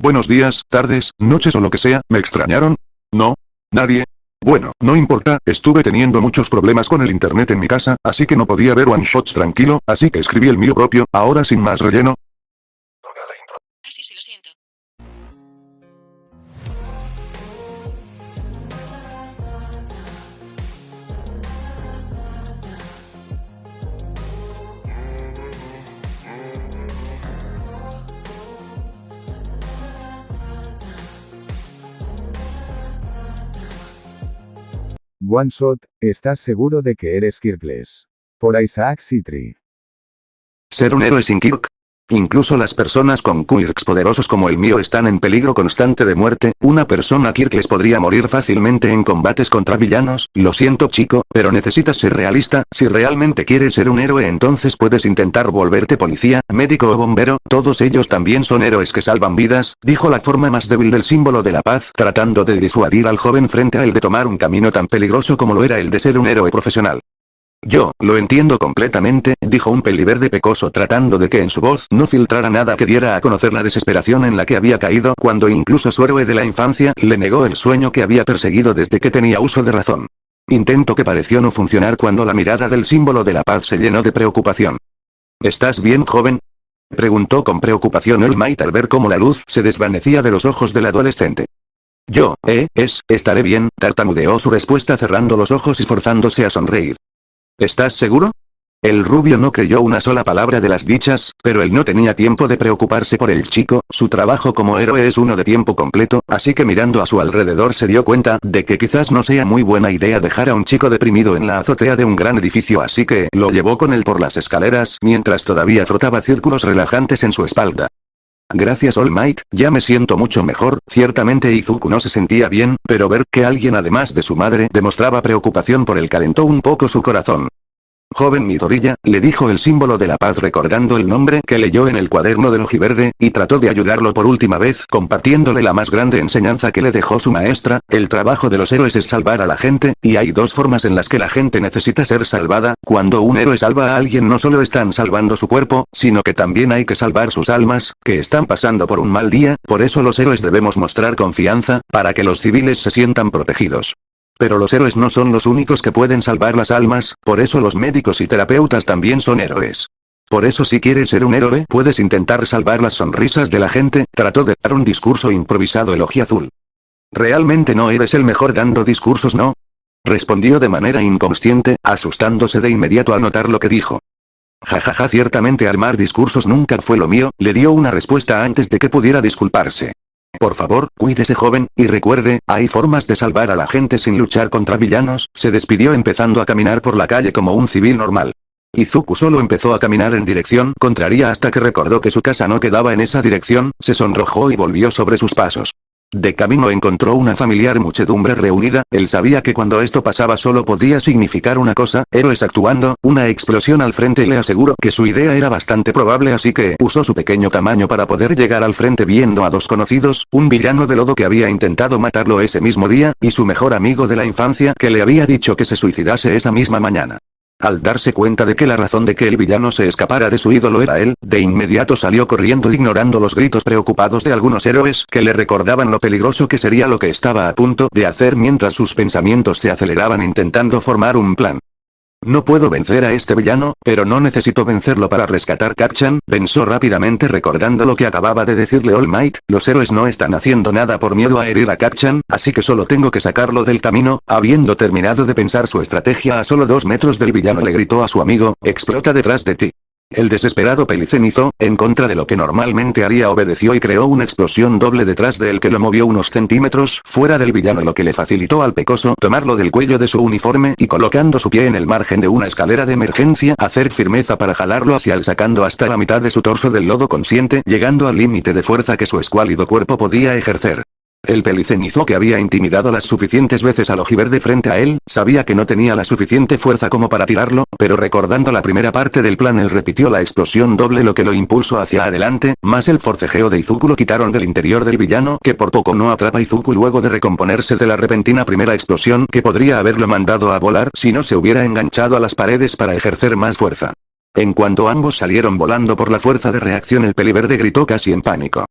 Buenos días, tardes, noches o lo que sea, ¿me extrañaron? ¿No? ¿Nadie? Bueno, no importa, estuve teniendo muchos problemas con el internet en mi casa, así que no podía ver one shots tranquilo, así que escribí el mío propio, ahora sin más relleno. Ah, sí, lo siento. One Shot, ¿estás seguro de que eres Kirkles? Por Isaac Citri. Ser un héroe sin Kirk. Incluso las personas con quirks poderosos como el mío están en peligro constante de muerte. Una persona Kirkles podría morir fácilmente en combates contra villanos. Lo siento chico, pero necesitas ser realista. Si realmente quieres ser un héroe entonces puedes intentar volverte policía, médico o bombero. Todos ellos también son héroes que salvan vidas, dijo la forma más débil del símbolo de la paz, tratando de disuadir al joven frente a él de tomar un camino tan peligroso como lo era el de ser un héroe profesional. Yo, lo entiendo completamente, dijo un peliverde pecoso tratando de que en su voz no filtrara nada que diera a conocer la desesperación en la que había caído cuando incluso su héroe de la infancia le negó el sueño que había perseguido desde que tenía uso de razón. Intento que pareció no funcionar cuando la mirada del símbolo de la paz se llenó de preocupación. ¿Estás bien, joven? Preguntó con preocupación All Might al ver cómo la luz se desvanecía de los ojos del adolescente. Estaré bien, tartamudeó su respuesta cerrando los ojos y forzándose a sonreír. ¿Estás seguro? El rubio no creyó una sola palabra de las dichas, pero él no tenía tiempo de preocuparse por el chico, su trabajo como héroe es uno de tiempo completo, así que mirando a su alrededor se dio cuenta de que quizás no sea muy buena idea dejar a un chico deprimido en la azotea de un gran edificio, así que lo llevó con él por las escaleras mientras todavía frotaba círculos relajantes en su espalda. Gracias All Might, ya me siento mucho mejor. Ciertamente Izuku no se sentía bien, pero ver que alguien además de su madre demostraba preocupación por él calentó un poco su corazón. Joven Midoriya, le dijo el símbolo de la paz recordando el nombre que leyó en el cuaderno del ojiverde, y trató de ayudarlo por última vez compartiéndole la más grande enseñanza que le dejó su maestra. El trabajo de los héroes es salvar a la gente, y hay dos formas en las que la gente necesita ser salvada. Cuando un héroe salva a alguien no solo están salvando su cuerpo, sino que también hay que salvar sus almas, que están pasando por un mal día. Por eso los héroes debemos mostrar confianza, para que los civiles se sientan protegidos. Pero los héroes no son los únicos que pueden salvar las almas, por eso los médicos y terapeutas también son héroes. Por eso si quieres ser un héroe puedes intentar salvar las sonrisas de la gente. Trató de dar un discurso improvisado el ojiazul. ¿Realmente no eres el mejor dando discursos, no? Respondió de manera inconsciente, asustándose de inmediato al notar lo que dijo. Jajaja, ciertamente armar discursos nunca fue lo mío, le dio una respuesta antes de que pudiera disculparse. Por favor, cuídese joven, y recuerde, hay formas de salvar a la gente sin luchar contra villanos. Se despidió empezando a caminar por la calle como un civil normal. Izuku solo empezó a caminar en dirección contraria hasta que recordó que su casa no quedaba en esa dirección, se sonrojó y volvió sobre sus pasos. De camino encontró una familiar muchedumbre reunida. Él sabía que cuando esto pasaba solo podía significar una cosa, héroes actuando. Una explosión al frente le aseguró que su idea era bastante probable, así que usó su pequeño tamaño para poder llegar al frente viendo a dos conocidos, un villano de lodo que había intentado matarlo ese mismo día, y su mejor amigo de la infancia que le había dicho que se suicidase esa misma mañana. Al darse cuenta de que la razón de que el villano se escapara de su ídolo era él, de inmediato salió corriendo ignorando los gritos preocupados de algunos héroes que le recordaban lo peligroso que sería lo que estaba a punto de hacer mientras sus pensamientos se aceleraban intentando formar un plan. No puedo vencer a este villano, pero no necesito vencerlo para rescatar Kacchan, pensó rápidamente recordando lo que acababa de decirle All Might. Los héroes no están haciendo nada por miedo a herir a Kacchan, así que solo tengo que sacarlo del camino. Habiendo terminado de pensar su estrategia a solo 2 metros del villano le gritó a su amigo, explota detrás de ti. El desesperado Pelicen en contra de lo que normalmente haría, obedeció y creó una explosión doble detrás de él que lo movió unos centímetros fuera del villano, lo que le facilitó al pecoso tomarlo del cuello de su uniforme y colocando su pie en el margen de una escalera de emergencia, hacer firmeza para jalarlo hacia él sacando hasta la mitad de su torso del lodo consciente, llegando al límite de fuerza que su escuálido cuerpo podía ejercer. El Pelicenizo, que había intimidado las suficientes veces al ojiverde frente a él, sabía que no tenía la suficiente fuerza como para tirarlo, pero recordando la primera parte del plan él repitió la explosión doble, lo que lo impulsó hacia adelante, más el forcejeo de Izuku lo quitaron del interior del villano, que por poco no atrapa a Izuku luego de recomponerse de la repentina primera explosión que podría haberlo mandado a volar si no se hubiera enganchado a las paredes para ejercer más fuerza. En cuanto ambos salieron volando por la fuerza de reacción, el peliverde gritó casi en pánico.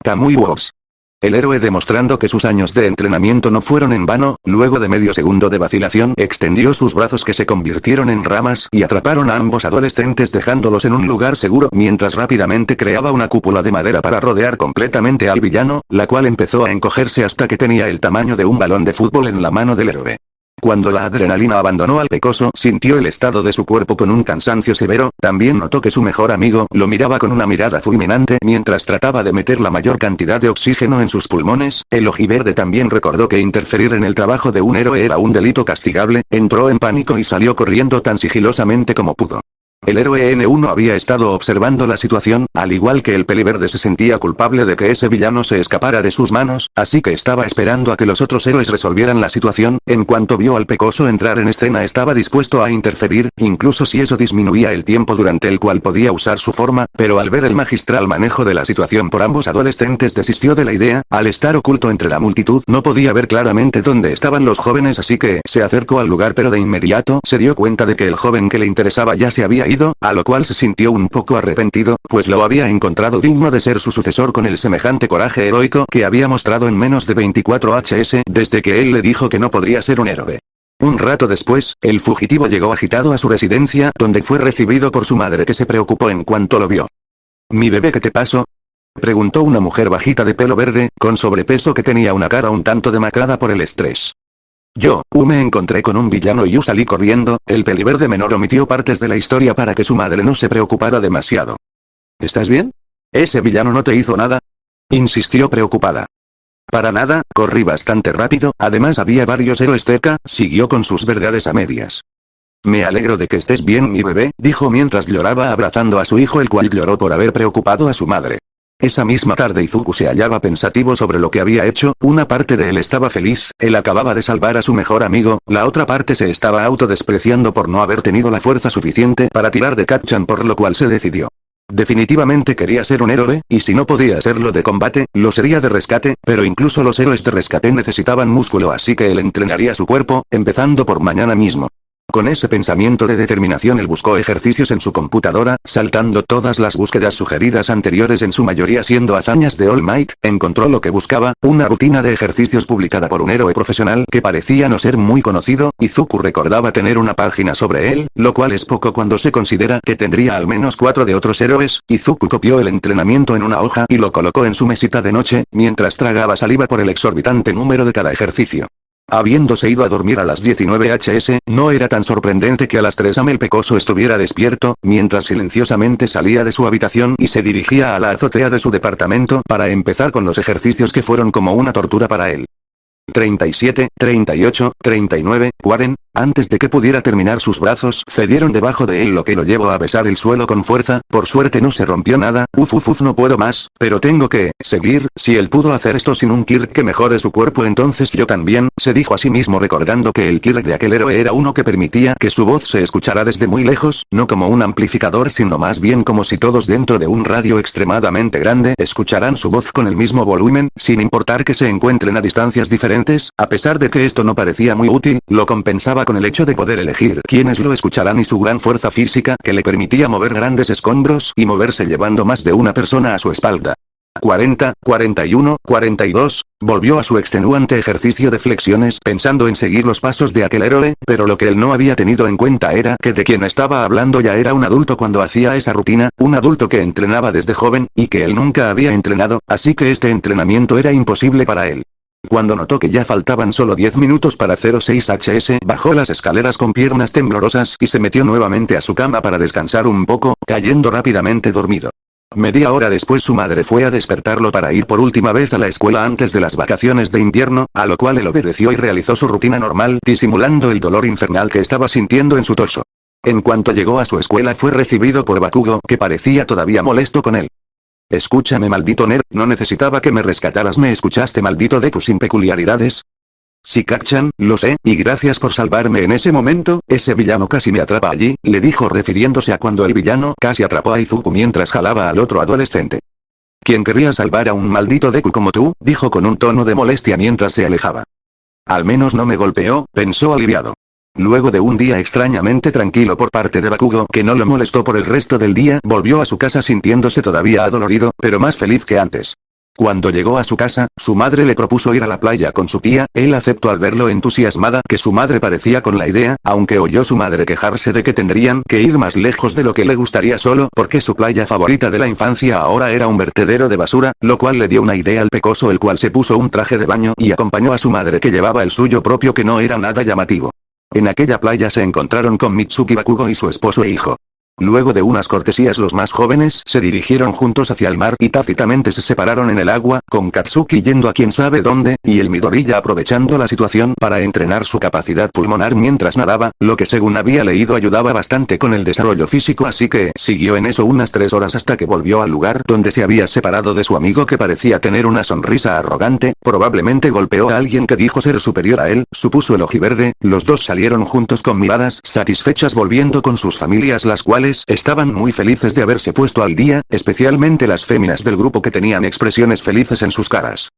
Kamui Works. El héroe, demostrando que sus años de entrenamiento no fueron en vano, luego de medio segundo de vacilación, extendió sus brazos que se convirtieron en ramas y atraparon a ambos adolescentes dejándolos en un lugar seguro mientras rápidamente creaba una cúpula de madera para rodear completamente al villano, la cual empezó a encogerse hasta que tenía el tamaño de un balón de fútbol en la mano del héroe. Cuando la adrenalina abandonó al pecoso, sintió el estado de su cuerpo con un cansancio severo, también notó que su mejor amigo lo miraba con una mirada fulminante mientras trataba de meter la mayor cantidad de oxígeno en sus pulmones. El ojiverde también recordó que interferir en el trabajo de un héroe era un delito castigable, entró en pánico y salió corriendo tan sigilosamente como pudo. El héroe N1 había estado observando la situación, al igual que el peliverde se sentía culpable de que ese villano se escapara de sus manos, así que estaba esperando a que los otros héroes resolvieran la situación. En cuanto vio al pecoso entrar en escena estaba dispuesto a interferir, incluso si eso disminuía el tiempo durante el cual podía usar su forma, pero al ver el magistral manejo de la situación por ambos adolescentes desistió de la idea. Al estar oculto entre la multitud no podía ver claramente dónde estaban los jóvenes, así que se acercó al lugar, pero de inmediato se dio cuenta de que el joven que le interesaba ya se había ido, a lo cual se sintió un poco arrepentido, pues lo había encontrado digno de ser su sucesor con el semejante coraje heroico que había mostrado en menos de 24 HS desde que él le dijo que no podría ser un héroe. Un rato después, el fugitivo llegó agitado a su residencia, donde fue recibido por su madre, que se preocupó en cuanto lo vio. «¿Mi bebé, qué te pasó?», preguntó una mujer bajita de pelo verde, con sobrepeso, que tenía una cara un tanto demacrada por el estrés. «Yo, me encontré con un villano y salí corriendo». El peliverde menor omitió partes de la historia para que su madre no se preocupara demasiado. «¿Estás bien? ¿Ese villano no te hizo nada?», insistió preocupada. «Para nada, corrí bastante rápido, además había varios héroes cerca», siguió con sus verdades a medias. «Me alegro de que estés bien, mi bebé», dijo mientras lloraba abrazando a su hijo, el cual lloró por haber preocupado a su madre. Esa misma tarde Izuku se hallaba pensativo sobre lo que había hecho. Una parte de él estaba feliz, él acababa de salvar a su mejor amigo, la otra parte se estaba autodespreciando por no haber tenido la fuerza suficiente para tirar de Kacchan, por lo cual se decidió. Definitivamente quería ser un héroe, y si no podía serlo de combate, lo sería de rescate, pero incluso los héroes de rescate necesitaban músculo, así que él entrenaría su cuerpo, empezando por mañana mismo. Con ese pensamiento de determinación él buscó ejercicios en su computadora, saltando todas las búsquedas sugeridas anteriores, en su mayoría siendo hazañas de All Might. Encontró lo que buscaba, una rutina de ejercicios publicada por un héroe profesional que parecía no ser muy conocido. Izuku recordaba tener una página sobre él, lo cual es poco cuando se considera que tendría al menos 4 de otros héroes. Izuku copió el entrenamiento en una hoja y lo colocó en su mesita de noche, mientras tragaba saliva por el exorbitante número de cada ejercicio. Habiéndose ido a dormir a las 19 HS, no era tan sorprendente que a las 3 AM el pecoso estuviera despierto, mientras silenciosamente salía de su habitación y se dirigía a la azotea de su departamento para empezar con los ejercicios que fueron como una tortura para él. 37, 38, 39, 40, antes de que pudiera terminar sus brazos cedieron debajo de él, lo que lo llevó a besar el suelo con fuerza. Por suerte no se rompió nada. No puedo más, pero tengo que seguir. Si él pudo hacer esto sin un Kirk que mejore su cuerpo, entonces yo también, se dijo a sí mismo, recordando que el Kirk de aquel héroe era uno que permitía que su voz se escuchara desde muy lejos, no como un amplificador sino más bien como si todos dentro de un radio extremadamente grande escucharan su voz con el mismo volumen, sin importar que se encuentren a distancias diferentes. A pesar de que esto no parecía muy útil, lo compensaba con el hecho de poder elegir quiénes lo escucharán y su gran fuerza física que le permitía mover grandes escombros y moverse llevando más de una persona a su espalda. 40, 41, 42, volvió a su extenuante ejercicio de flexiones pensando en seguir los pasos de aquel héroe, pero lo que él no había tenido en cuenta era que de quien estaba hablando ya era un adulto cuando hacía esa rutina, un adulto que entrenaba desde joven, y que él nunca había entrenado, así que este entrenamiento era imposible para él. Cuando notó que ya faltaban solo 10 minutos para 06 HS, bajó las escaleras con piernas temblorosas y se metió nuevamente a su cama para descansar un poco, cayendo rápidamente dormido. Media hora después su madre fue a despertarlo para ir por última vez a la escuela antes de las vacaciones de invierno, a lo cual él obedeció y realizó su rutina normal, disimulando el dolor infernal que estaba sintiendo en su torso. En cuanto llegó a su escuela fue recibido por Bakugo, que parecía todavía molesto con él. «Escúchame, maldito nerd, no necesitaba que me rescataras, ¿me escuchaste, maldito Deku sin peculiaridades?» «Sí, Kacchan, lo sé, y gracias por salvarme en ese momento, ese villano casi me atrapa allí», le dijo refiriéndose a cuando el villano casi atrapó a Izuku mientras jalaba al otro adolescente. «¿Quién querría salvar a un maldito Deku como tú?», dijo con un tono de molestia mientras se alejaba. «Al menos no me golpeó», pensó aliviado. Luego de un día extrañamente tranquilo por parte de Bakugo que no lo molestó por el resto del día, volvió a su casa sintiéndose todavía adolorido, pero más feliz que antes. Cuando llegó a su casa, su madre le propuso ir a la playa con su tía, él aceptó al verlo entusiasmada que su madre parecía con la idea, aunque oyó su madre quejarse de que tendrían que ir más lejos de lo que le gustaría solo porque su playa favorita de la infancia ahora era un vertedero de basura, lo cual le dio una idea al pecoso, el cual se puso un traje de baño y acompañó a su madre que llevaba el suyo propio que no era nada llamativo. En aquella playa se encontraron con Mitsuki Bakugo y su esposo e hijo. Luego de unas cortesías los más jóvenes se dirigieron juntos hacia el mar y tácitamente se separaron en el agua, con Katsuki yendo a quién sabe dónde, y el Midoriya aprovechando la situación para entrenar su capacidad pulmonar mientras nadaba, lo que según había leído ayudaba bastante con el desarrollo físico, así que siguió en eso unas 3 horas hasta que volvió al lugar donde se había separado de su amigo que parecía tener una sonrisa arrogante, probablemente golpeó a alguien que dijo ser superior a él, supuso el ojiverde, los dos salieron juntos con miradas satisfechas volviendo con sus familias las cuales estaban muy felices de haberse puesto al día, especialmente las féminas del grupo que tenían expresiones felices en sus caras.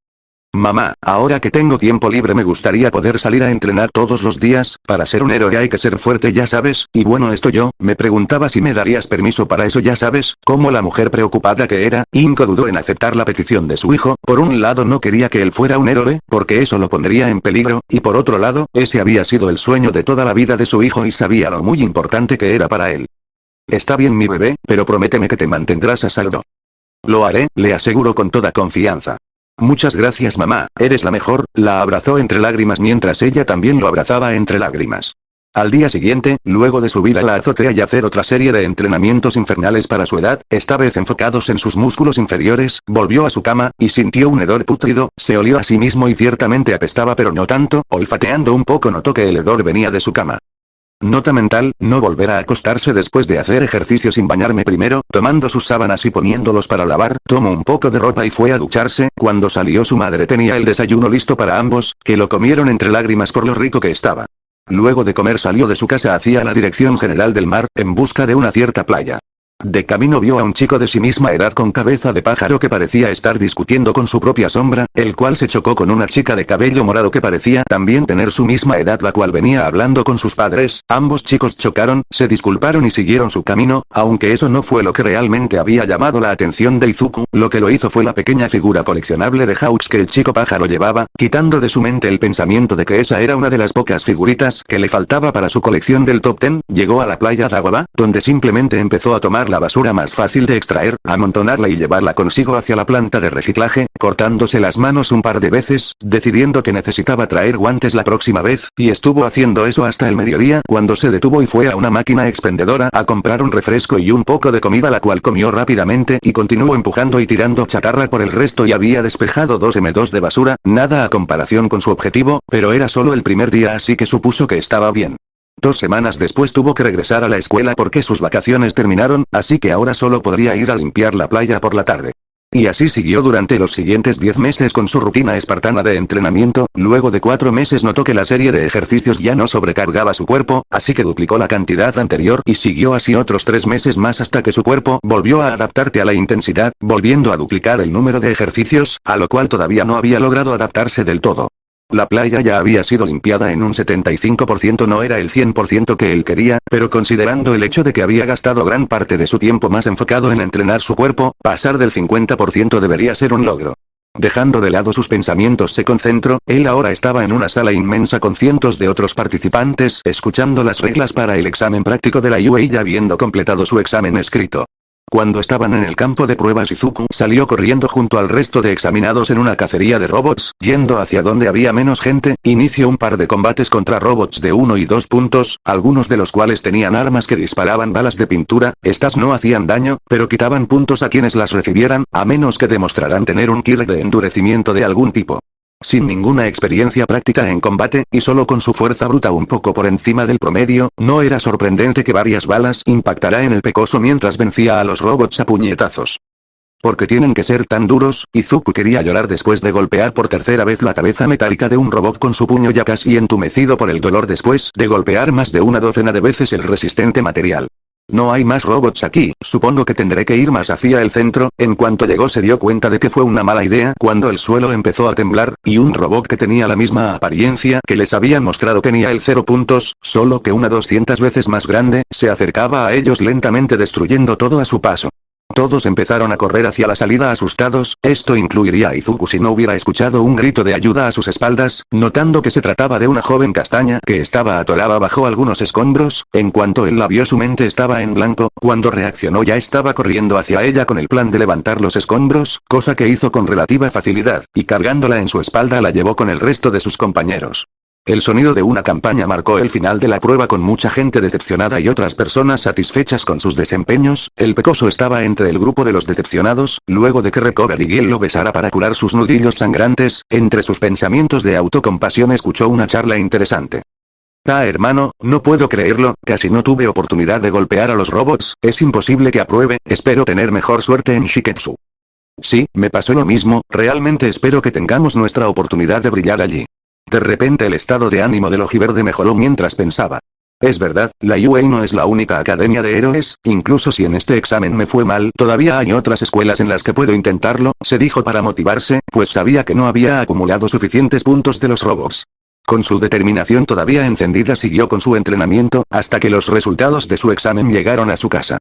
Mamá, ahora que tengo tiempo libre me gustaría poder salir a entrenar todos los días, para ser un héroe hay que ser fuerte ya sabes, y bueno esto yo, me preguntaba si me darías permiso para eso ya sabes, como la mujer preocupada que era, Inko dudó en aceptar la petición de su hijo, por un lado no quería que él fuera un héroe, porque eso lo pondría en peligro, y por otro lado, ese había sido el sueño de toda la vida de su hijo y sabía lo muy importante que era para él. Está bien mi bebé, pero prométeme que te mantendrás a salvo. Lo haré, le aseguro con toda confianza. Muchas gracias mamá, eres la mejor, la abrazó entre lágrimas mientras ella también lo abrazaba entre lágrimas. Al día siguiente, luego de subir a la azotea y hacer otra serie de entrenamientos infernales para su edad, esta vez enfocados en sus músculos inferiores, volvió a su cama, y sintió un hedor pútrido, se olió a sí mismo y ciertamente apestaba pero no tanto, olfateando un poco notó que el hedor venía de su cama. Nota mental, no volver a acostarse después de hacer ejercicio sin bañarme primero, tomando sus sábanas y poniéndolos para lavar, tomó un poco de ropa y fue a ducharse, cuando salió su madre tenía el desayuno listo para ambos, que lo comieron entre lágrimas por lo rico que estaba. Luego de comer salió de su casa hacia la dirección general del mar, en busca de una cierta playa. De camino vio a un chico de sí misma edad con cabeza de pájaro que parecía estar discutiendo con su propia sombra, el cual se chocó con una chica de cabello morado que parecía también tener su misma edad la cual venía hablando con sus padres, ambos chicos chocaron, se disculparon y siguieron su camino, aunque eso no fue lo que realmente había llamado la atención de Izuku, lo que lo hizo fue la pequeña figura coleccionable de Hawks que el chico pájaro llevaba, quitando de su mente el pensamiento de que esa era una de las pocas figuritas que le faltaba para su colección del top 10, llegó a la playa Dagobah, donde simplemente empezó a tomar la basura más fácil de extraer, amontonarla y llevarla consigo hacia la planta de reciclaje, cortándose las manos un par de veces, decidiendo que necesitaba traer guantes la próxima vez, y estuvo haciendo eso hasta el mediodía, cuando se detuvo y fue a una máquina expendedora a comprar un refresco y un poco de comida la cual comió rápidamente y continuó empujando y tirando chatarra por el resto y había despejado 2 m2 de basura, nada a comparación con su objetivo, pero era solo el primer día así que supuso que estaba bien. 2 semanas después tuvo que regresar a la escuela porque sus vacaciones terminaron, así que ahora solo podría ir a limpiar la playa por la tarde. Y así siguió durante los siguientes 10 meses con su rutina espartana de entrenamiento, luego de 4 meses notó que la serie de ejercicios ya no sobrecargaba su cuerpo, así que duplicó la cantidad anterior y siguió así otros 3 meses más hasta que su cuerpo volvió a adaptarse a la intensidad, volviendo a duplicar el número de ejercicios, a lo cual todavía no había logrado adaptarse del todo. La playa ya había sido limpiada en un 75%, no era el 100% que él quería, pero considerando el hecho de que había gastado gran parte de su tiempo más enfocado en entrenar su cuerpo, pasar del 50% debería ser un logro. Dejando de lado sus pensamientos se concentró, él ahora estaba en una sala inmensa con cientos de otros participantes, escuchando las reglas para el examen práctico de la UA y ya habiendo completado su examen escrito. Cuando estaban en el campo de pruebas Izuku salió corriendo junto al resto de examinados en una cacería de robots, yendo hacia donde había menos gente, inició un par de combates contra robots de 1 y 2 puntos, algunos de los cuales tenían armas que disparaban balas de pintura, estas no hacían daño, pero quitaban puntos a quienes las recibieran, a menos que demostraran tener un killer de endurecimiento de algún tipo. Sin ninguna experiencia práctica en combate, y solo con su fuerza bruta un poco por encima del promedio, no era sorprendente que varias balas impactara en el pecoso mientras vencía a los robots a puñetazos. ¿Por qué tienen que ser tan duros? Izuku quería llorar después de golpear por tercera vez la cabeza metálica de un robot con su puño ya casi entumecido por el dolor después de golpear más de una docena de veces el resistente material. No hay más robots aquí, supongo que tendré que ir más hacia el centro. En cuanto llegó se dio cuenta de que fue una mala idea cuando el suelo empezó a temblar, y un robot que tenía la misma apariencia que les habían mostrado tenía el 0 puntos, solo que una 200 veces más grande, se acercaba a ellos lentamente destruyendo todo a su paso. Todos empezaron a correr hacia la salida asustados, esto incluiría a Izuku si no hubiera escuchado un grito de ayuda a sus espaldas, notando que se trataba de una joven castaña que estaba atorada bajo algunos escombros. En cuanto él la vio, su mente estaba en blanco, cuando reaccionó ya estaba corriendo hacia ella con el plan de levantar los escombros, cosa que hizo con relativa facilidad, y cargándola en su espalda la llevó con el resto de sus compañeros. El sonido de una campaña marcó el final de la prueba con mucha gente decepcionada y otras personas satisfechas con sus desempeños. El pecoso estaba entre el grupo de los decepcionados, luego de que Recover y lo besara para curar sus nudillos sangrantes. Entre sus pensamientos de autocompasión escuchó una charla interesante. Ah, hermano, no puedo creerlo, casi no tuve oportunidad de golpear a los robots, es imposible que apruebe, espero tener mejor suerte en Shiketsu. Sí, me pasó lo mismo, realmente espero que tengamos nuestra oportunidad de brillar allí. De repente el estado de ánimo del ojiverde mejoró mientras pensaba. Es verdad, la UA no es la única academia de héroes, incluso si en este examen me fue mal, todavía hay otras escuelas en las que puedo intentarlo, se dijo para motivarse, pues sabía que no había acumulado suficientes puntos de los robots. Con su determinación todavía encendida siguió con su entrenamiento, hasta que los resultados de su examen llegaron a su casa.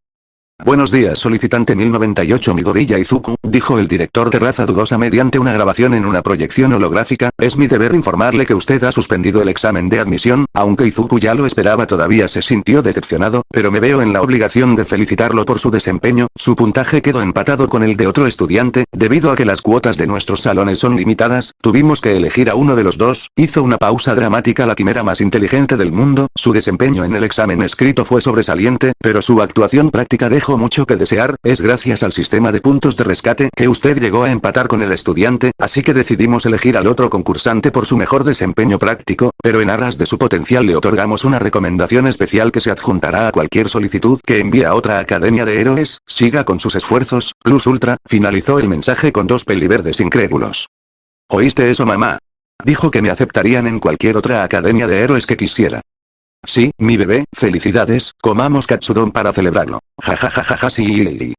Buenos días, solicitante 1098 Midoriya Izuku, dijo el director de raza dudosa mediante una grabación en una proyección holográfica, es mi deber informarle que usted ha suspendido el examen de admisión, aunque Izuku ya lo esperaba todavía se sintió decepcionado, pero me veo en la obligación de felicitarlo por su desempeño, su puntaje quedó empatado con el de otro estudiante, debido a que las cuotas de nuestros salones son limitadas, tuvimos que elegir a uno de los dos, hizo una pausa dramática la quimera más inteligente del mundo, su desempeño en el examen escrito fue sobresaliente, pero su actuación práctica dejó mucho que desear, es gracias al sistema de puntos de rescate que usted llegó a empatar con el estudiante, así que decidimos elegir al otro concursante por su mejor desempeño práctico, pero en aras de su potencial le otorgamos una recomendación especial que se adjuntará a cualquier solicitud que envíe a otra academia de héroes, siga con sus esfuerzos, Plus Ultra, finalizó el mensaje con dos peliverdes incrédulos. ¿Oíste eso, mamá? Dijo que me aceptarían en cualquier otra academia de héroes que quisiera. Sí, mi bebé, felicidades, comamos katsudon para celebrarlo. Jajajaja sí.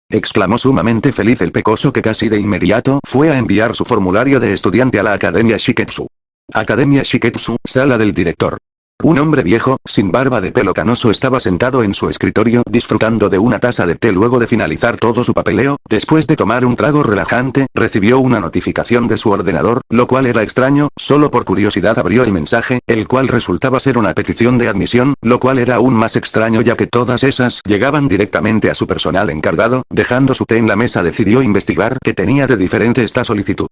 Exclamó sumamente feliz el pecoso que casi de inmediato fue a enviar su formulario de estudiante a la Academia Shiketsu. Academia Shiketsu, sala del director. Un hombre viejo, sin barba de pelo canoso estaba sentado en su escritorio disfrutando de una taza de té luego de finalizar todo su papeleo, después de tomar un trago relajante, recibió una notificación de su ordenador, lo cual era extraño, solo por curiosidad abrió el mensaje, el cual resultaba ser una petición de admisión, lo cual era aún más extraño ya que todas esas llegaban directamente a su personal encargado, dejando su té en la mesa decidió investigar qué tenía de diferente esta solicitud.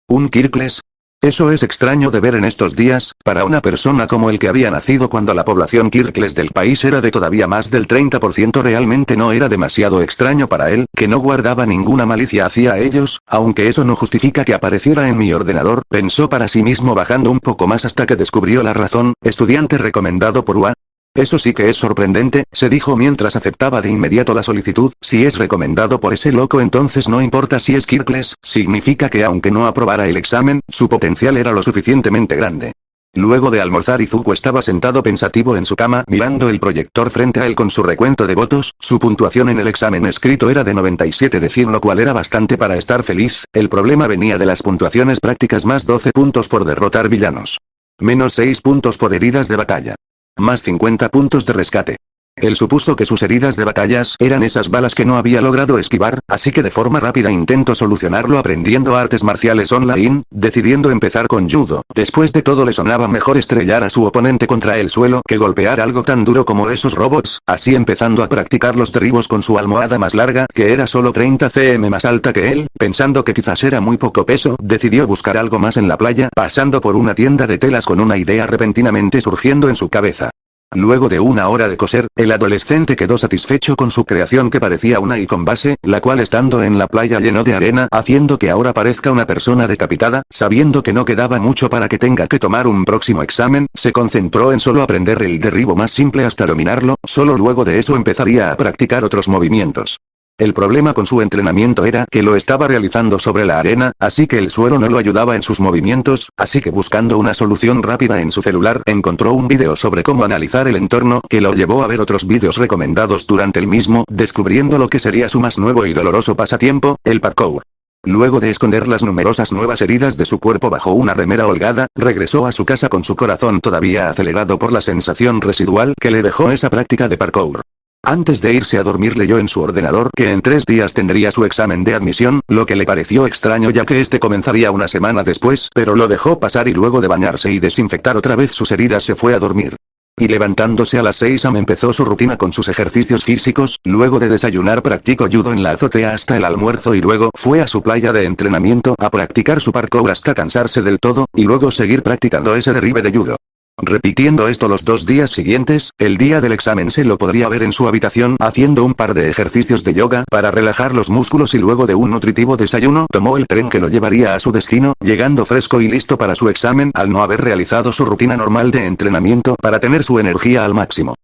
¿Un Kirkles? Eso es extraño de ver en estos días, para una persona como el que había nacido cuando la población Kirkles del país era de todavía más del 30% realmente no era demasiado extraño para él, que no guardaba ninguna malicia hacia ellos, aunque eso no justifica que apareciera en mi ordenador, pensó para sí mismo bajando un poco más hasta que descubrió la razón, estudiante recomendado por UA. Eso sí que es sorprendente, se dijo mientras aceptaba de inmediato la solicitud, si es recomendado por ese loco entonces no importa si es Kirkles, significa que aunque no aprobara el examen, su potencial era lo suficientemente grande. Luego de almorzar Izuku estaba sentado pensativo en su cama mirando el proyector frente a él con su recuento de votos, su puntuación en el examen escrito era de 97 de 100 lo cual era bastante para estar feliz, el problema venía de las puntuaciones prácticas más 12 puntos por derrotar villanos. Menos 6 puntos por heridas de batalla. Más 50 puntos de rescate. Él supuso que sus heridas de batallas eran esas balas que no había logrado esquivar, así que de forma rápida intentó solucionarlo aprendiendo artes marciales online, decidiendo empezar con judo. Después de todo le sonaba mejor estrellar a su oponente contra el suelo que golpear algo tan duro como esos robots, así empezando a practicar los derribos con su almohada más larga, que era solo 30 cm más alta que él, pensando que quizás era muy poco peso, decidió buscar algo más en la playa, pasando por una tienda de telas con una idea repentinamente surgiendo en su cabeza. Luego de una hora de coser, el adolescente quedó satisfecho con su creación que parecía una icon base, la cual estando en la playa llenó de arena, haciendo que ahora parezca una persona decapitada, sabiendo que no quedaba mucho para que tenga que tomar un próximo examen, se concentró en solo aprender el derribo más simple hasta dominarlo, solo luego de eso empezaría a practicar otros movimientos. El problema con su entrenamiento era que lo estaba realizando sobre la arena, así que el suelo no lo ayudaba en sus movimientos, así que buscando una solución rápida en su celular encontró un video sobre cómo analizar el entorno que lo llevó a ver otros vídeos recomendados durante el mismo, descubriendo lo que sería su más nuevo y doloroso pasatiempo, el parkour. Luego de esconder las numerosas nuevas heridas de su cuerpo bajo una remera holgada, regresó a su casa con su corazón todavía acelerado por la sensación residual que le dejó esa práctica de parkour. Antes de irse a dormir leyó en su ordenador que en 3 días tendría su examen de admisión, lo que le pareció extraño ya que este comenzaría una semana después, pero lo dejó pasar y luego de bañarse y desinfectar otra vez sus heridas se fue a dormir. Y levantándose a las 6 am empezó su rutina con sus ejercicios físicos, luego de desayunar practicó judo en la azotea hasta el almuerzo y luego fue a su playa de entrenamiento a practicar su parkour hasta cansarse del todo, y luego seguir practicando ese derribe de judo. Repitiendo esto los 2 días siguientes, el día del examen se lo podría ver en su habitación haciendo un par de ejercicios de yoga para relajar los músculos y luego de un nutritivo desayuno tomó el tren que lo llevaría a su destino, llegando fresco y listo para su examen al no haber realizado su rutina normal de entrenamiento para tener su energía al máximo.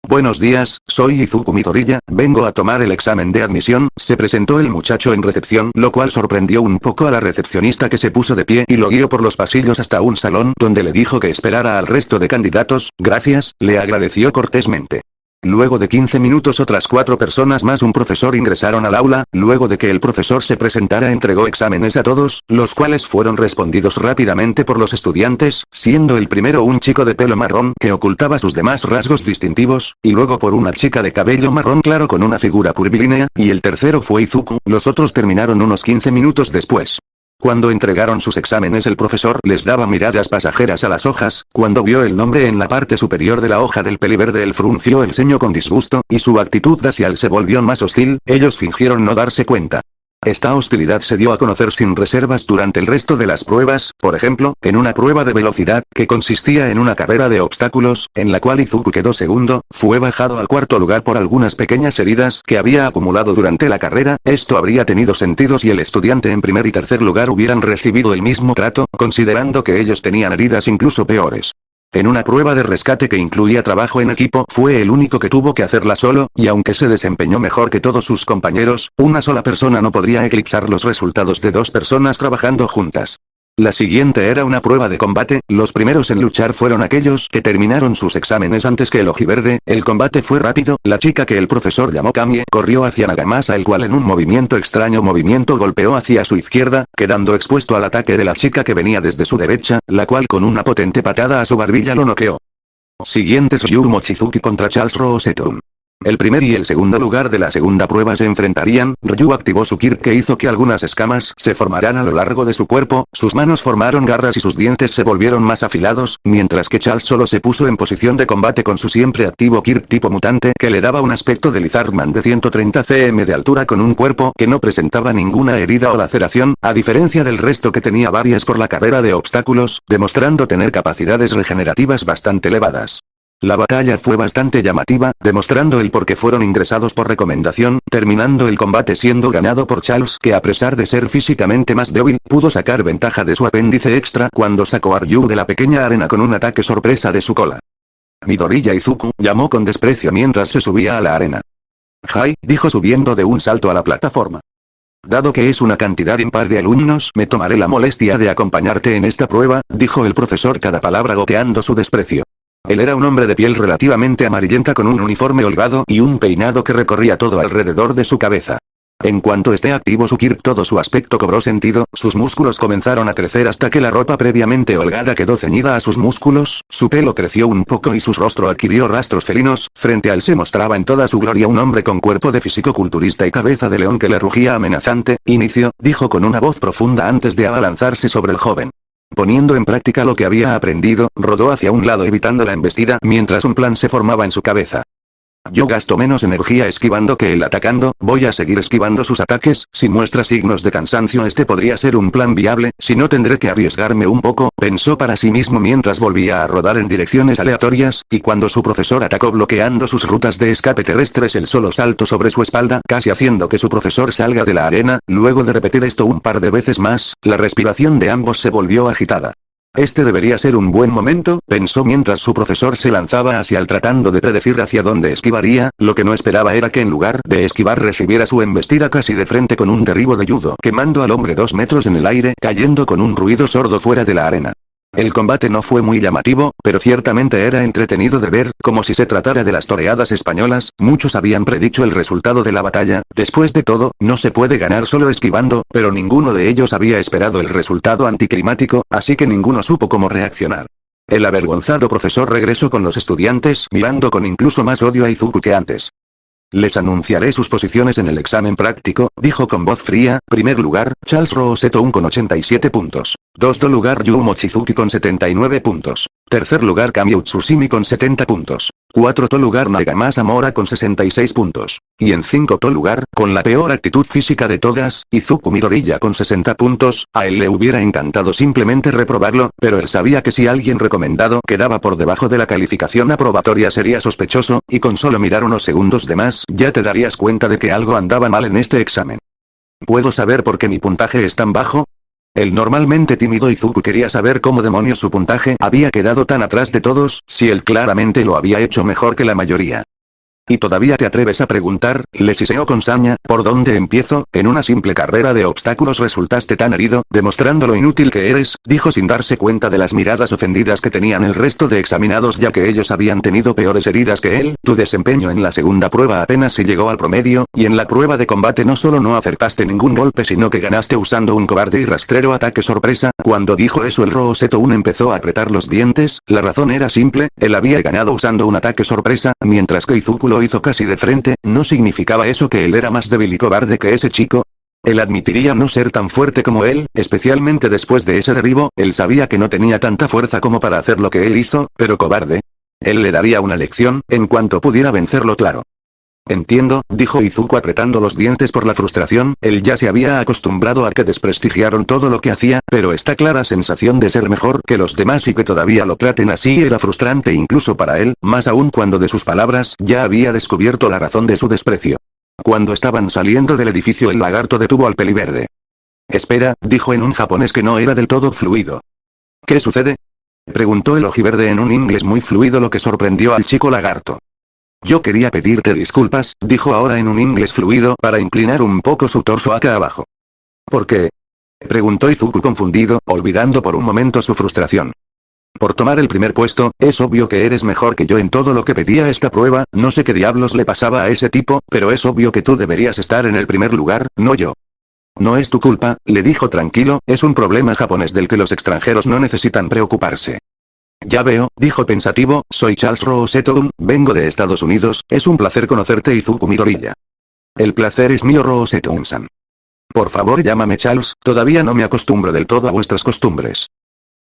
Buenos días, soy Izuku Midoriya, vengo a tomar el examen de admisión, se presentó el muchacho en recepción, lo cual sorprendió un poco a la recepcionista que se puso de pie y lo guió por los pasillos hasta un salón donde le dijo que esperara al resto de candidatos, gracias, le agradeció cortésmente. Luego de 15 minutos otras 4 personas más un profesor ingresaron al aula, luego de que el profesor se presentara entregó exámenes a todos, los cuales fueron respondidos rápidamente por los estudiantes, siendo el primero un chico de pelo marrón que ocultaba sus demás rasgos distintivos, y luego por una chica de cabello marrón claro con una figura curvilínea, y el tercero fue Izuku, los otros terminaron unos 15 minutos después. Cuando entregaron sus exámenes el profesor les daba miradas pasajeras a las hojas, cuando vio el nombre en la parte superior de la hoja del peliverde él frunció el ceño con disgusto, y su actitud hacia él se volvió más hostil, ellos fingieron no darse cuenta. Esta hostilidad se dio a conocer sin reservas durante el resto de las pruebas, por ejemplo, en una prueba de velocidad, que consistía en una carrera de obstáculos, en la cual Izuku quedó segundo, fue bajado al cuarto lugar por algunas pequeñas heridas que había acumulado durante la carrera, esto habría tenido sentido si el estudiante en primer y tercer lugar hubieran recibido el mismo trato, considerando que ellos tenían heridas incluso peores. En una prueba de rescate que incluía trabajo en equipo, fue el único que tuvo que hacerla solo, y aunque se desempeñó mejor que todos sus compañeros, una sola persona no podría eclipsar los resultados de 2 personas trabajando juntas. La siguiente era una prueba de combate, los primeros en luchar fueron aquellos que terminaron sus exámenes antes que el ojiverde, el combate fue rápido, la chica que el profesor llamó Kamie corrió hacia Nagamasa el cual en un extraño movimiento golpeó hacia su izquierda, quedando expuesto al ataque de la chica que venía desde su derecha, la cual con una potente patada a su barbilla lo noqueó. Siguientes Ryu Mochizuki contra Charles Roseton. El primer y el segundo lugar de la segunda prueba se enfrentarían, Ryu activó su Kirk que hizo que algunas escamas se formaran a lo largo de su cuerpo, sus manos formaron garras y sus dientes se volvieron más afilados, mientras que Charles solo se puso en posición de combate con su siempre activo Kirk tipo mutante que le daba un aspecto de Lizardman de 130 cm de altura con un cuerpo que no presentaba ninguna herida o laceración, a diferencia del resto que tenía varias por la carrera de obstáculos, demostrando tener capacidades regenerativas bastante elevadas. La batalla fue bastante llamativa, demostrando el por qué fueron ingresados por recomendación, terminando el combate siendo ganado por Charles que a pesar de ser físicamente más débil, pudo sacar ventaja de su apéndice extra cuando sacó a Ryu de la pequeña arena con un ataque sorpresa de su cola. Midoriya Izuku llamó con desprecio mientras se subía a la arena. «Hai», dijo subiendo de un salto a la plataforma. «Dado que es una cantidad impar de alumnos, me tomaré la molestia de acompañarte en esta prueba», dijo el profesor cada palabra goteando su desprecio. Él era un hombre de piel relativamente amarillenta con un uniforme holgado y un peinado que recorría todo alrededor de su cabeza. En cuanto esté activo su Kirk todo su aspecto cobró sentido, sus músculos comenzaron a crecer hasta que la ropa previamente holgada quedó ceñida a sus músculos, su pelo creció un poco y su rostro adquirió rastros felinos, frente a él se mostraba en toda su gloria un hombre con cuerpo de fisicoculturista y cabeza de león que le rugía amenazante, «Inicio», dijo con una voz profunda antes de abalanzarse sobre el joven. Poniendo en práctica lo que había aprendido, rodó hacia un lado evitando la embestida mientras un plan se formaba en su cabeza. Yo gasto menos energía esquivando que él atacando, voy a seguir esquivando sus ataques, si muestra signos de cansancio este podría ser un plan viable, si no tendré que arriesgarme un poco, pensó para sí mismo mientras volvía a rodar en direcciones aleatorias, y cuando su profesor atacó bloqueando sus rutas de escape terrestres él solo saltó sobre su espalda, casi haciendo que su profesor salga de la arena, luego de repetir esto un par de veces más, la respiración de ambos se volvió agitada. Este debería ser un buen momento, pensó mientras su profesor se lanzaba hacia él tratando de predecir hacia dónde esquivaría, lo que no esperaba era que en lugar de esquivar recibiera su embestida casi de frente con un derribo de judo quemando al hombre 2 metros en el aire, cayendo con un ruido sordo fuera de la arena. El combate no fue muy llamativo, pero ciertamente era entretenido de ver, como si se tratara de las toreadas españolas, muchos habían predicho el resultado de la batalla, después de todo, no se puede ganar solo esquivando, pero ninguno de ellos había esperado el resultado anticlimático, así que ninguno supo cómo reaccionar. El avergonzado profesor regresó con los estudiantes mirando con incluso más odio a Izuku que antes. Les anunciaré sus posiciones en el examen práctico, dijo con voz fría. Primer lugar, Charles Rossetto con 87 puntos. 2. lugar Yu Mochizuki con 79 puntos. Tercer lugar Kami Utsusimi con 70 puntos. 4. lugar Nagamasa Mora con 66 puntos. Y en 5. lugar, con la peor actitud física de todas, Izuku Midoriya con 60 puntos. A él le hubiera encantado simplemente reprobarlo, pero él sabía que si alguien recomendado quedaba por debajo de la calificación aprobatoria sería sospechoso, y con solo mirar unos segundos de más, ya te darías cuenta de que algo andaba mal en este examen. ¿Puedo saber por qué mi puntaje es tan bajo? El normalmente tímido Izuku quería saber cómo demonios su puntaje había quedado tan atrás de todos, si él claramente lo había hecho mejor que la mayoría. ¿Y todavía te atreves a preguntar? Le siseó con saña. ¿Por dónde empiezo? En una simple carrera de obstáculos resultaste tan herido, demostrando lo inútil que eres, dijo sin darse cuenta de las miradas ofendidas que tenían el resto de examinados ya que ellos habían tenido peores heridas que él. Tu desempeño en la segunda prueba apenas si llegó al promedio, y en la prueba de combate no solo no acertaste ningún golpe sino que ganaste usando un cobarde y rastrero ataque sorpresa. Cuando dijo eso el Rossetto empezó a apretar los dientes. La razón era simple, él había ganado usando un ataque sorpresa, mientras que Izuku lo hizo casi de frente. ¿No significaba eso que él era más débil y cobarde que ese chico? Él admitiría no ser tan fuerte como él, especialmente después de ese derribo. Él sabía que no tenía tanta fuerza como para hacer lo que él hizo, pero cobarde. Él le daría una lección, en cuanto pudiera vencerlo, claro. Entiendo, dijo Izuku apretando los dientes por la frustración. Él ya se había acostumbrado a que desprestigiaron todo lo que hacía, pero esta clara sensación de ser mejor que los demás y que todavía lo traten así era frustrante incluso para él, más aún cuando de sus palabras ya había descubierto la razón de su desprecio. Cuando estaban saliendo del edificio el lagarto detuvo al peliverde. Espera, dijo en un japonés que no era del todo fluido. ¿Qué sucede? Preguntó el ojiverde en un inglés muy fluido, lo que sorprendió al chico lagarto. Yo quería pedirte disculpas, dijo ahora en un inglés fluido para inclinar un poco su torso acá abajo. ¿Por qué? Preguntó Izuku confundido, olvidando por un momento su frustración. Por tomar el primer puesto. Es obvio que eres mejor que yo en todo lo que pedía esta prueba. No sé qué diablos le pasaba a ese tipo, pero es obvio que tú deberías estar en el primer lugar, no yo. No es tu culpa, le dijo tranquilo, es un problema japonés del que los extranjeros no necesitan preocuparse. Ya veo, dijo pensativo, soy Charles Rossetto, vengo de Estados Unidos, es un placer conocerte Izuku Midoriya. El placer es mío Rossetto-san. Por favor llámame Charles, todavía no me acostumbro del todo a vuestras costumbres.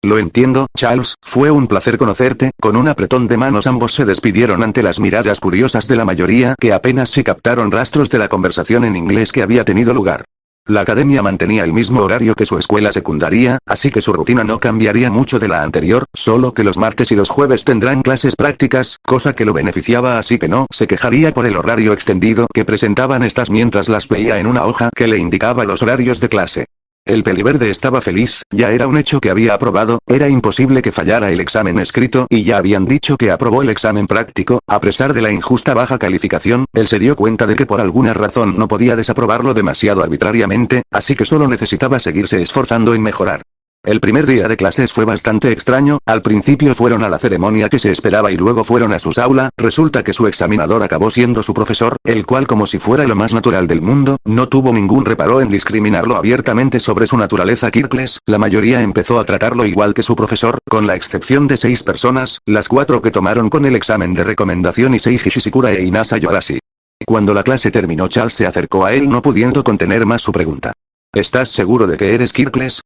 Lo entiendo, Charles, fue un placer conocerte. Con un apretón de manos ambos se despidieron ante las miradas curiosas de la mayoría que apenas si captaron rastros de la conversación en inglés que había tenido lugar. La academia mantenía el mismo horario que su escuela secundaria, así que su rutina no cambiaría mucho de la anterior, solo que los martes y los jueves tendrán clases prácticas, cosa que lo beneficiaba, así que no se quejaría por el horario extendido que presentaban estas mientras las veía en una hoja que le indicaba los horarios de clase. El peliverde estaba feliz, ya era un hecho que había aprobado, era imposible que fallara el examen escrito y ya habían dicho que aprobó el examen práctico. A pesar de la injusta baja calificación, él se dio cuenta de que por alguna razón no podía desaprobarlo demasiado arbitrariamente, así que solo necesitaba seguirse esforzando en mejorar. El primer día de clases fue bastante extraño. Al principio fueron a la ceremonia que se esperaba y luego fueron a su aula. Resulta que su examinador acabó siendo su profesor, el cual, como si fuera lo más natural del mundo, no tuvo ningún reparo en discriminarlo abiertamente sobre su naturaleza Kirkles. La mayoría empezó a tratarlo igual que su profesor, con la excepción de 6 personas, las 4 que tomaron con el examen de recomendación y Seiji Shishikura e Inasa Yorashi. Cuando la clase terminó, Charles se acercó a él no pudiendo contener más su pregunta. ¿Estás seguro de que eres Kirkles?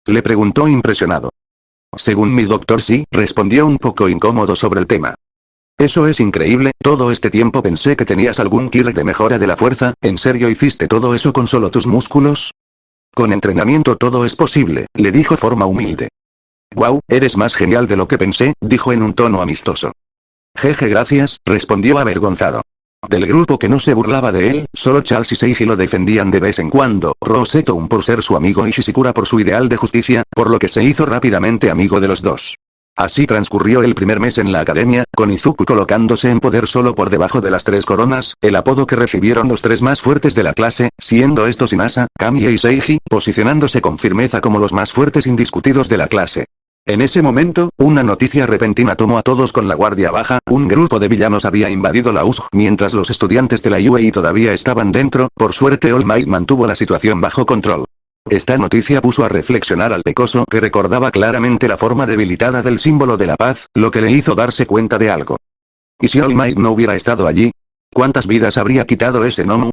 Le preguntó impresionado. Según mi doctor sí, respondió un poco incómodo sobre el tema. Eso es increíble, todo este tiempo pensé que tenías algún killer de mejora de la fuerza. ¿En serio hiciste todo eso con solo tus músculos? Con entrenamiento todo es posible, le dijo forma humilde. Wow, eres más genial de lo que pensé, dijo en un tono amistoso. Jeje gracias, respondió avergonzado. Del grupo que no se burlaba de él, solo Charles y Seiji lo defendían de vez en cuando, Rossetto por ser su amigo y Shishikura por su ideal de justicia, por lo que se hizo rápidamente amigo de los dos. Así transcurrió el primer mes en la academia, con Izuku colocándose en poder solo por debajo de las 3 coronas, el apodo que recibieron los 3 más fuertes de la clase, siendo estos Inasa, Kami y Seiji, posicionándose con firmeza como los más fuertes indiscutidos de la clase. En ese momento, una noticia repentina tomó a todos con la guardia baja. Un grupo de villanos había invadido la USG mientras los estudiantes de la UAE todavía estaban dentro. Por suerte All Might mantuvo la situación bajo control. Esta noticia puso a reflexionar al pecoso, que recordaba claramente la forma debilitada del símbolo de la paz, lo que le hizo darse cuenta de algo. ¿Y si All Might no hubiera estado allí? ¿Cuántas vidas habría quitado ese Nomu?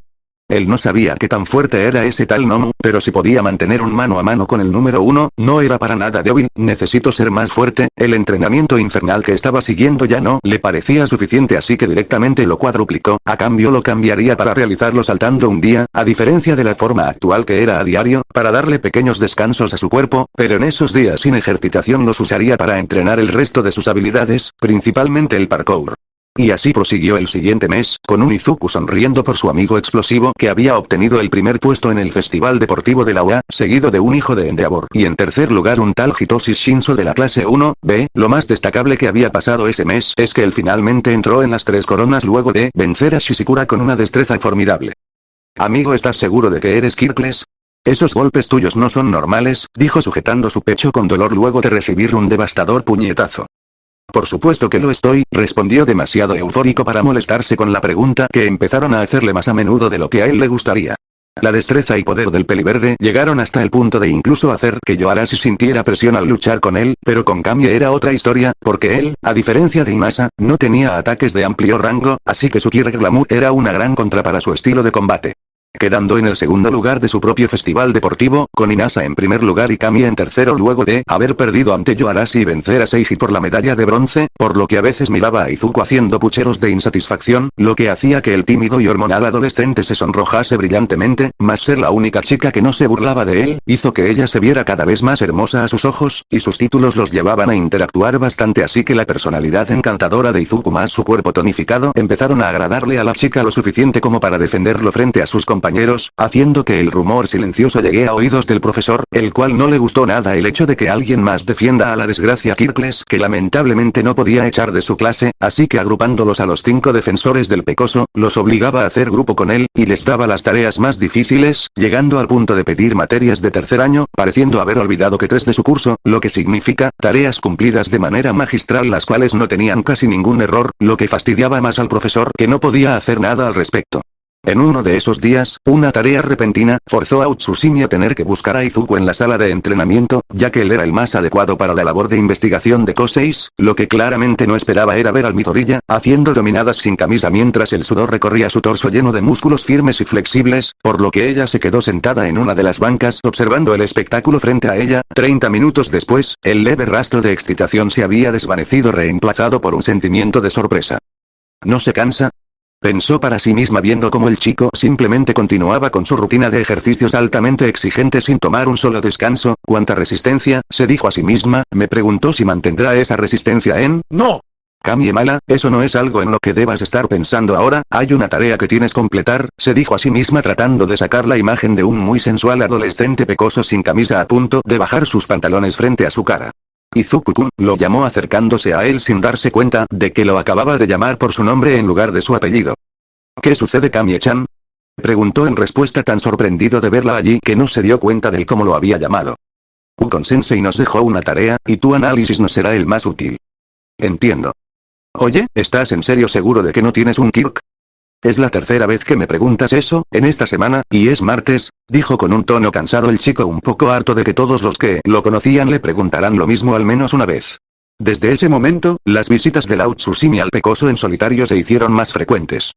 Él no sabía qué tan fuerte era ese tal Nomu, pero si podía mantener un mano a mano con el número 1, no era para nada débil. Necesito ser más fuerte. El entrenamiento infernal que estaba siguiendo ya no le parecía suficiente, así que directamente lo cuadruplicó. A cambio lo cambiaría para realizarlo saltando un día, a diferencia de la forma actual que era a diario, para darle pequeños descansos a su cuerpo, pero en esos días sin ejercitación los usaría para entrenar el resto de sus habilidades, principalmente el parkour. Y así prosiguió el siguiente mes, con un Izuku sonriendo por su amigo explosivo que había obtenido el primer puesto en el festival deportivo de la UA, seguido de un hijo de Endeavor. Y en tercer lugar un tal Hitoshi Shinso de la clase 1B. Lo más destacable que había pasado ese mes es que él finalmente entró en las 3 coronas luego de vencer a Shizukura con una destreza formidable. Amigo, ¿estás seguro de que eres Kirkles? Esos golpes tuyos no son normales, dijo sujetando su pecho con dolor luego de recibir un devastador puñetazo. Por supuesto que lo estoy, respondió demasiado eufórico para molestarse con la pregunta que empezaron a hacerle más a menudo de lo que a él le gustaría. La destreza y poder del peliverde llegaron hasta el punto de incluso hacer que Yoarashi sintiera presión al luchar con él, pero con Kami era otra historia, porque él, a diferencia de Imasa, no tenía ataques de amplio rango, así que su Kirglamu era una gran contra para su estilo de combate. Quedando en el segundo lugar de su propio festival deportivo, con Inasa en primer lugar y Kami en tercero luego de haber perdido ante Yoarashi y vencer a Seiji por la medalla de bronce, por lo que a veces miraba a Izuku haciendo pucheros de insatisfacción, lo que hacía que el tímido y hormonal adolescente se sonrojase brillantemente, mas ser la única chica que no se burlaba de él, hizo que ella se viera cada vez más hermosa a sus ojos, y sus títulos los llevaban a interactuar bastante, así que la personalidad encantadora de Izuku más su cuerpo tonificado empezaron a agradarle a la chica lo suficiente como para defenderlo frente a sus compañeros, haciendo que el rumor silencioso llegue a oídos del profesor, el cual no le gustó nada el hecho de que alguien más defienda a la desgracia Kirkles, que lamentablemente no podía echar de su clase, así que agrupándolos a los 5 defensores del pecoso, los obligaba a hacer grupo con él, y les daba las tareas más difíciles, llegando al punto de pedir materias de tercer año, pareciendo haber olvidado que 3 de su curso, lo que significa, tareas cumplidas de manera magistral las cuales no tenían casi ningún error, lo que fastidiaba más al profesor que no podía hacer nada al respecto. En uno de esos días, una tarea repentina, forzó a Utsusimi a tener que buscar a Izuku en la sala de entrenamiento, ya que él era el más adecuado para la labor de investigación de Koseis, lo que claramente no esperaba era ver al Midoriya, haciendo dominadas sin camisa mientras el sudor recorría su torso lleno de músculos firmes y flexibles, por lo que ella se quedó sentada en una de las bancas observando el espectáculo frente a ella. 30 minutos después, el leve rastro de excitación se había desvanecido reemplazado por un sentimiento de sorpresa. ¿No se cansa?, pensó para sí misma viendo cómo el chico simplemente continuaba con su rutina de ejercicios altamente exigente sin tomar un solo descanso. ¿Cuánta resistencia?, se dijo a sí misma. Me preguntó si mantendrá esa resistencia en... ¡No! Kami mala, eso no es algo en lo que debas estar pensando ahora, hay una tarea que tienes que completar, se dijo a sí misma tratando de sacar la imagen de un muy sensual adolescente pecoso sin camisa a punto de bajar sus pantalones frente a su cara. Izuku-kun, lo llamó acercándose a él sin darse cuenta de que lo acababa de llamar por su nombre en lugar de su apellido. ¿Qué sucede, Kami-chan?, preguntó en respuesta tan sorprendido de verla allí que no se dio cuenta del cómo lo había llamado. Ukon-sensei nos dejó una tarea, y tu análisis nos será el más útil. Entiendo. Oye, ¿estás en serio seguro de que no tienes un Kirk? Es la tercera vez que me preguntas eso, en esta semana, y es martes, dijo con un tono cansado el chico, un poco harto de que todos los que lo conocían le preguntaran lo mismo al menos una vez. Desde ese momento, las visitas de Lao Tsusimi al pecoso en solitario se hicieron más frecuentes.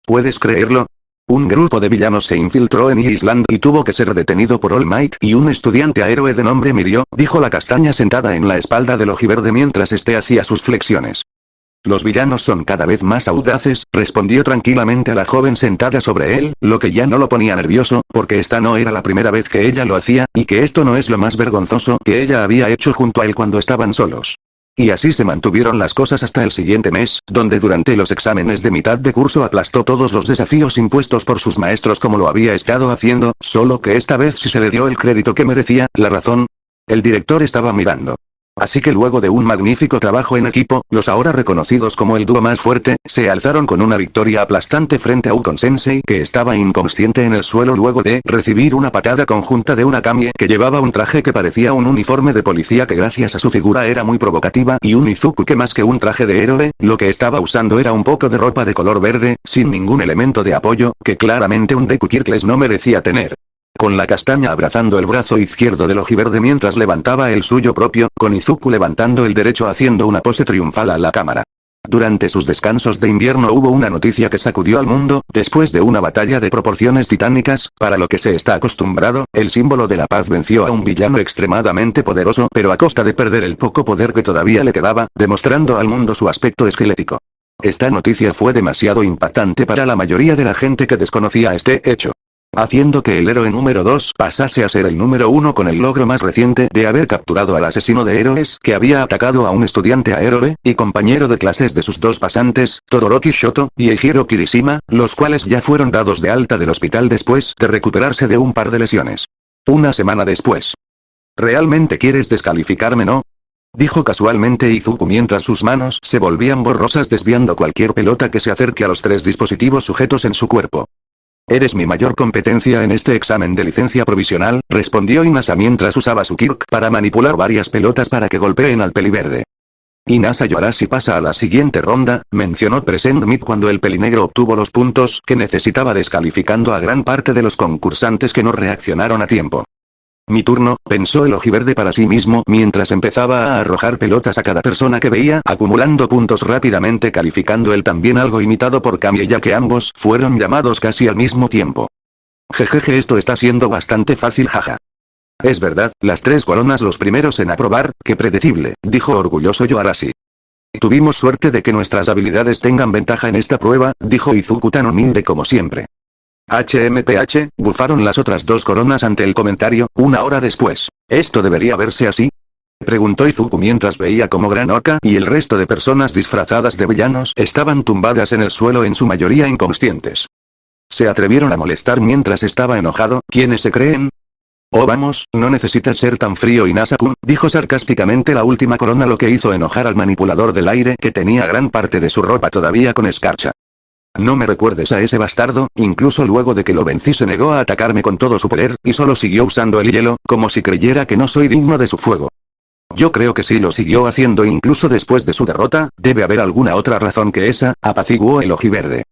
¿Puedes creerlo? Un grupo de villanos se infiltró en Island y tuvo que ser detenido por All Might y un estudiante héroe de nombre Mirio, dijo la castaña sentada en la espalda del ojiverde mientras este hacía sus flexiones. Los villanos son cada vez más audaces, respondió tranquilamente a la joven sentada sobre él, lo que ya no lo ponía nervioso, porque esta no era la primera vez que ella lo hacía, y que esto no es lo más vergonzoso que ella había hecho junto a él cuando estaban solos. Y así se mantuvieron las cosas hasta el siguiente mes, donde durante los exámenes de mitad de curso aplastó todos los desafíos impuestos por sus maestros como lo había estado haciendo, solo que esta vez sí se le dio el crédito que merecía. ¿La razón? El director estaba mirando. Así que luego de un magnífico trabajo en equipo, los ahora reconocidos como el dúo más fuerte, se alzaron con una victoria aplastante frente a Ukon-sensei que estaba inconsciente en el suelo luego de recibir una patada conjunta de una Kami que llevaba un traje que parecía un uniforme de policía que gracias a su figura era muy provocativa y un Izuku que más que un traje de héroe, lo que estaba usando era un poco de ropa de color verde, sin ningún elemento de apoyo, que claramente un Deku Kirkles no merecía tener. Con la castaña abrazando el brazo izquierdo del ojiverde mientras levantaba el suyo propio, con Izuku levantando el derecho haciendo una pose triunfal a la cámara. Durante sus descansos de invierno hubo una noticia que sacudió al mundo, después de una batalla de proporciones titánicas, para lo que se está acostumbrado, el símbolo de la paz venció a un villano extremadamente poderoso pero a costa de perder el poco poder que todavía le quedaba, demostrando al mundo su aspecto esquelético. Esta noticia fue demasiado impactante para la mayoría de la gente que desconocía este hecho, haciendo que el héroe número 2 pasase a ser el número 1 con el logro más reciente de haber capturado al asesino de héroes que había atacado a un estudiante ahéroe y compañero de clases de sus dos pasantes, Todoroki Shoto y Eijiro Kirishima, los cuales ya fueron dados de alta del hospital después de recuperarse de un par de lesiones. Una semana después. ¿Realmente quieres descalificarme, no? Dijo casualmente Izuku mientras sus manos se volvían borrosas desviando cualquier pelota que se acerque a los 3 dispositivos sujetos en su cuerpo. Eres mi mayor competencia en este examen de licencia provisional, respondió Inasa mientras usaba su Kirk para manipular varias pelotas para que golpeen al peliverde. Inasa llorará si pasa a la siguiente ronda, mencionó Present Mid cuando el pelinegro obtuvo los puntos que necesitaba descalificando a gran parte de los concursantes que no reaccionaron a tiempo. Mi turno, pensó el ojiverde para sí mismo mientras empezaba a arrojar pelotas a cada persona que veía, acumulando puntos rápidamente calificando él también algo imitado por Kami ya que ambos fueron llamados casi al mismo tiempo. Jejeje, esto está siendo bastante fácil, jaja. Es verdad, las 3 coronas los primeros en aprobar, qué predecible, dijo orgulloso Yoarashi. Tuvimos suerte de que nuestras habilidades tengan ventaja en esta prueba, dijo Izuku tan humilde como siempre. HMPH, bufaron las otras 2 coronas ante el comentario, una hora después. ¿Esto debería verse así? Preguntó Izuku mientras veía como Gran Orca y el resto de personas disfrazadas de villanos estaban tumbadas en el suelo en su mayoría inconscientes. ¿Se atrevieron a molestar mientras estaba enojado? ¿Quiénes se creen? Oh vamos, no necesitas ser tan frío Inasa-kun, dijo sarcásticamente la última corona lo que hizo enojar al manipulador del aire que tenía gran parte de su ropa todavía con escarcha. No me recuerdes a ese bastardo, incluso luego de que lo vencí se negó a atacarme con todo su poder, y solo siguió usando el hielo, como si creyera que no soy digno de su fuego. Yo creo que sí lo siguió haciendo incluso después de su derrota, debe haber alguna otra razón que esa, apaciguó el ojiverde.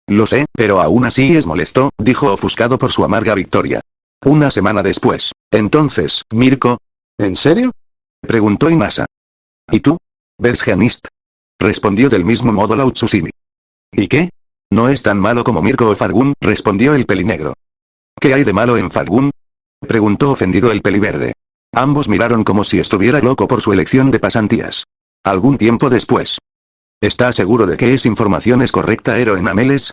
Lo sé, pero aún así es molesto, dijo ofuscado por su amarga victoria. Una semana después. Entonces, Mirko. ¿En serio? Preguntó Inasa. ¿Y tú? Bergianist. Respondió del mismo modo Lao Tsusimi. ¿Y qué? No es tan malo como Mirko o Fargun, respondió el pelinegro. ¿Qué hay de malo en Fargun? Preguntó ofendido el peliverde. Ambos miraron como si estuviera loco por su elección de pasantías. Algún tiempo después. ¿Está seguro de que esa información es correcta, héroe Ameles?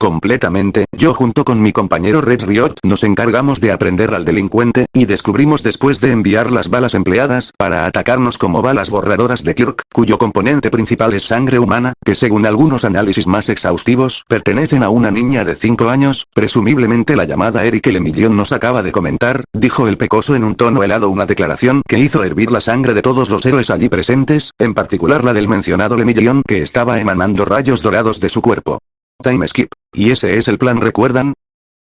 Completamente, yo junto con mi compañero Red Riot nos encargamos de aprender al delincuente, y descubrimos después de enviar las balas empleadas para atacarnos como balas borradoras de Kirk, cuyo componente principal es sangre humana, que según algunos análisis más exhaustivos, pertenecen a una niña de 5 años, presumiblemente la llamada Eric Emilion nos acaba de comentar, dijo el pecoso en un tono helado una declaración que hizo hervir la sangre de todos los héroes allí presentes, en particular la del mencionado Emilion que estaba emanando rayos dorados de su cuerpo. Time skip. ¿Y ese es el plan, recuerdan?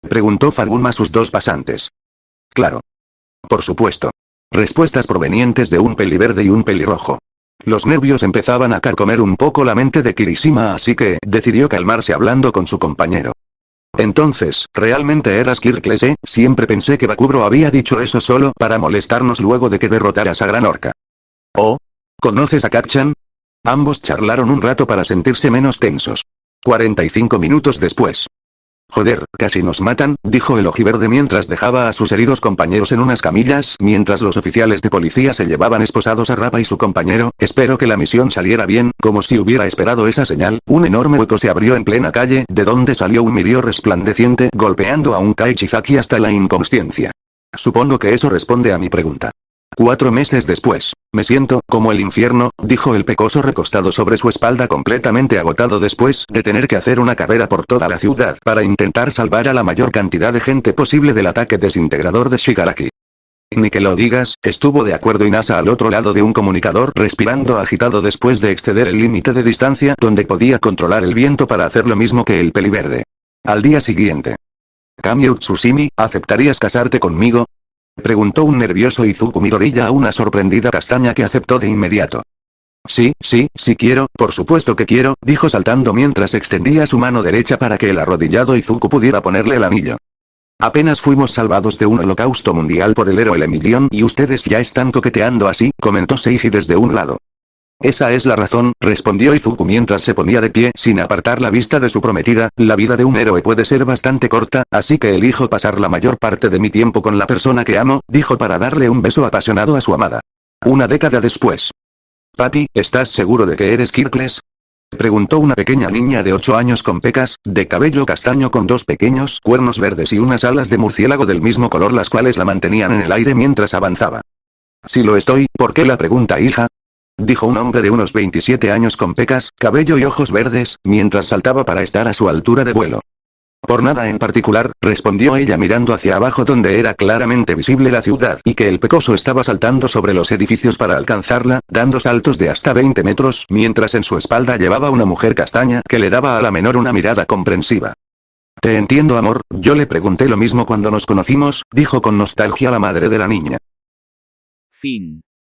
Preguntó Fargun a sus 2 pasantes. Claro. Por supuesto. Respuestas provenientes de un peliverde y un pelirrojo. Los nervios empezaban a carcomer un poco la mente de Kirishima así que decidió calmarse hablando con su compañero. Entonces, ¿realmente eras Kirkles, eh? Siempre pensé que Bakubro había dicho eso solo para molestarnos luego de que derrotaras a Gran Orca. ¿Oh? ¿Conoces a Katchan? Ambos charlaron un rato para sentirse menos tensos. 45 minutos después. Joder, casi nos matan, dijo el ojiverde mientras dejaba a sus heridos compañeros en unas camillas, mientras los oficiales de policía se llevaban esposados a Rappa y su compañero. Espero que la misión saliera bien, como si hubiera esperado esa señal, un enorme hueco se abrió en plena calle, de donde salió un Mirio resplandeciente, golpeando a un Kaichizaki hasta la inconsciencia. Supongo que eso responde a mi pregunta. 4 meses después. Me siento como el infierno, dijo el pecoso recostado sobre su espalda completamente agotado después de tener que hacer una carrera por toda la ciudad para intentar salvar a la mayor cantidad de gente posible del ataque desintegrador de Shigaraki. Ni que lo digas, estuvo de acuerdo Inasa al otro lado de un comunicador respirando agitado después de exceder el límite de distancia donde podía controlar el viento para hacer lo mismo que el peliverde. Al día siguiente. Kami Utsusimi, ¿aceptarías casarte conmigo? Preguntó un nervioso Izuku Midoriya a una sorprendida castaña que aceptó de inmediato. Sí quiero, por supuesto que quiero, dijo saltando mientras extendía su mano derecha para que el arrodillado Izuku pudiera ponerle el anillo. Apenas fuimos salvados de un holocausto mundial por el héroe Emilion y ustedes ya están coqueteando así, comentó Seiji desde un lado. Esa es la razón, respondió Izuku mientras se ponía de pie sin apartar la vista de su prometida. La vida de un héroe puede ser bastante corta, así que elijo pasar la mayor parte de mi tiempo con la persona que amo, dijo para darle un beso apasionado a su amada. Una década después. Papi, ¿estás seguro de que eres Kirkles? Preguntó una pequeña niña de 8 años con pecas, de cabello castaño con 2 pequeños cuernos verdes y unas alas de murciélago del mismo color, las cuales la mantenían en el aire mientras avanzaba. Si lo estoy, ¿por qué la pregunta, hija? Dijo un hombre de unos 27 años con pecas, cabello y ojos verdes, mientras saltaba para estar a su altura de vuelo. Por nada en particular, respondió ella mirando hacia abajo donde era claramente visible la ciudad y que el pecoso estaba saltando sobre los edificios para alcanzarla, dando saltos de hasta 20 metros, mientras en su espalda llevaba una mujer castaña que le daba a la menor una mirada comprensiva. Te entiendo, amor, yo le pregunté lo mismo cuando nos conocimos, dijo con nostalgia la madre de la niña. Fin.